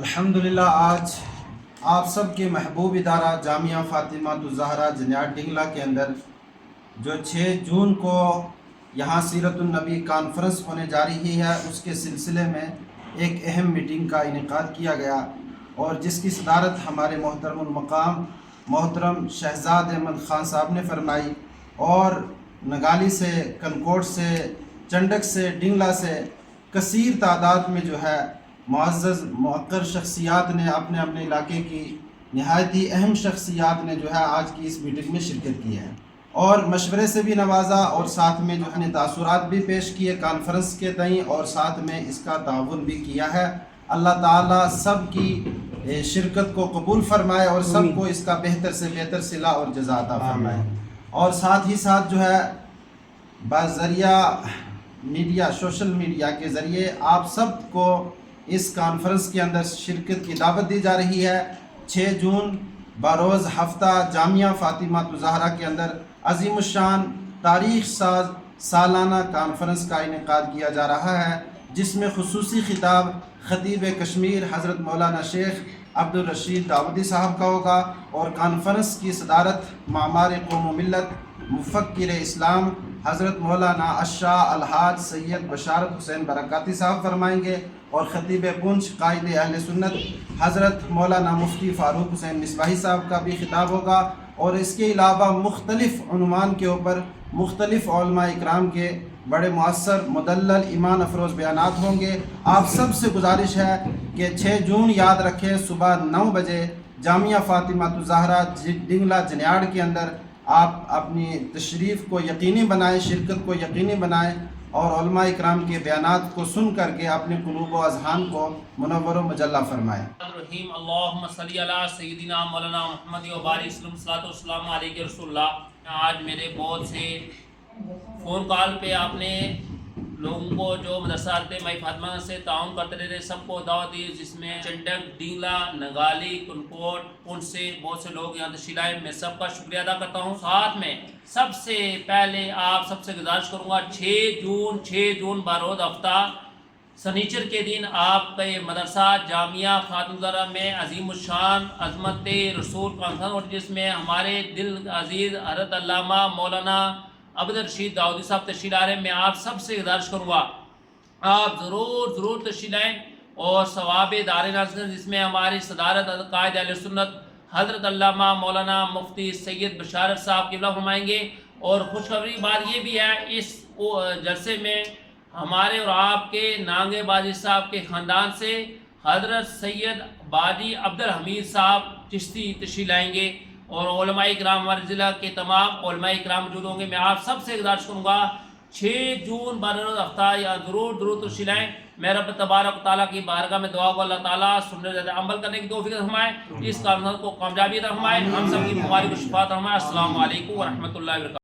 الحمدللہ آج آپ سب کے محبوب ادارہ جامعہ فاطمہ الزہرا جنیاٹ ڈنگلا کے اندر جو 6 جون کو یہاں سیرت النبی کانفرنس ہونے جا رہی ہے، اس کے سلسلے میں ایک اہم میٹنگ کا انعقاد کیا گیا اور جس کی صدارت ہمارے محترم المقام محترم شہزاد احمد خان صاحب نے فرمائی، اور نگالی سے، کنکوٹ سے، چنڈک سے، ڈنگلا سے کثیر تعداد میں جو ہے معزز موقر شخصیات نے اپنے علاقے کی نہایت ہی اہم شخصیات نے جو ہے آج کی اس میٹنگ میں شرکت کی ہے اور مشورے سے بھی نوازا، اور ساتھ میں جو ہے تاثرات بھی پیش کیے کانفرنس کے تئیں، اور ساتھ میں اس کا تعاون بھی کیا ہے۔ اللہ تعالیٰ سب کی شرکت کو قبول فرمائے اور سب کو اس کا بہتر سے بہتر صلہ اور جزا عطا فرمائے، اور ساتھ ہی ساتھ جو ہے بذریعہ میڈیا، سوشل میڈیا کے ذریعے آپ سب کو اس کانفرنس کے اندر شرکت کی دعوت دی جا رہی ہے۔ 6 جون بروز ہفتہ جامعہ فاطمہ الزہرا کے اندر عظیم الشان تاریخ ساز سالانہ کانفرنس کا انعقاد کیا جا رہا ہے، جس میں خصوصی خطاب خطیب کشمیر حضرت مولانا شیخ عبدالرشید داودی صاحب کا ہوگا، اور کانفرنس کی صدارت معمار قوم و ملت مفکر اسلام حضرت مولانا الشاہ الحاج سید بشارت حسین برکاتی صاحب فرمائیں گے، اور خطیب پونچھ قائد اہل سنت حضرت مولانا مفتی فاروق حسین مصباحی صاحب کا بھی خطاب ہوگا، اور اس کے علاوہ مختلف عنوان کے اوپر مختلف علماء اکرام کے بڑے مؤثر مدلل ایمان افروز بیانات ہوں گے۔ آپ سب سے گزارش ہے کہ 6 جون یاد رکھیں، صبح 9 بجے جامعہ فاطمہ الزہرا ڈنگلا جنیاڑ کے اندر آپ اپنی تشریف کو یقینی بنائیں، شرکت کو یقینی بنائیں، اور علماء اکرام کے بیانات کو سن کر کے اپنے قلوب و اذہان کو منور و مجلہ فرمائیں۔ الرحیم اللہم صلی علی سیدنا مولانا محمد و بارک وسلم صلاۃ والسلام علیہ رسول اللہ۔ آج میرے بہت سے فون کال پہ آپ نے لوگوں کو جو مدرسہ مائی فاطمہ سے تعاون کرتے رہے سب کو دعوت دی، جس میں چنڈک، ڈنگلا، نگالی، کنکوٹ، پونچھ سے بہت سے لوگ یہاں تشریف لائے۔ میں سب کا شکریہ ادا کرتا ہوں۔ ساتھ میں سب سے پہلے آپ سب سے گزارش کروں گا 6 جون بروز ہفتہ سنیچر کے دن آپ کا یہ مدرسہ جامعہ فاطمہ الزہرا میں عظیم الشان عظمت رسول کانفرنس، اور جس میں ہمارے دل عزیز حضرت علامہ مولانا عبدالرشید داودی صاحب تشریف لا رہے ہیں۔ میں آپ سب سے گزارش کروں گا آپ ضرور تشریف لائیں اور ثواب دارین حاصل، جس میں ہماری صدارت قائد اہل سنت حضرت علامہ مولانا مفتی سید بشارت صاحب قبلہ فرمائیں گے۔ اور خوشخبری بات یہ بھی ہے، اس جلسے میں ہمارے اور آپ کے نانگے بازی صاحب کے خاندان سے حضرت سید باجی عبدالحمید صاحب چشتی تشریف لائیں گے، اور علماء اکرام ہمارے ضلع کے تمام علماء اکرام موجود ہوں گے۔ میں آپ سب سے گزارش کروں گا 6 جون بروز ہفتہ یا ضرور تشریف لائیں۔ میں رب تبارک و تعالیٰ کی بارگاہ میں دعا کو اللہ تعالیٰ سننے زیادہ عمل کرنے کی توفیق فرمائے، اس کانفرنس کو کامیابی فرمائے، ہم سب کی بیماری کو شفا فرمائے۔ السلام علیکم ورحمۃ اللہ وبرکاتہ۔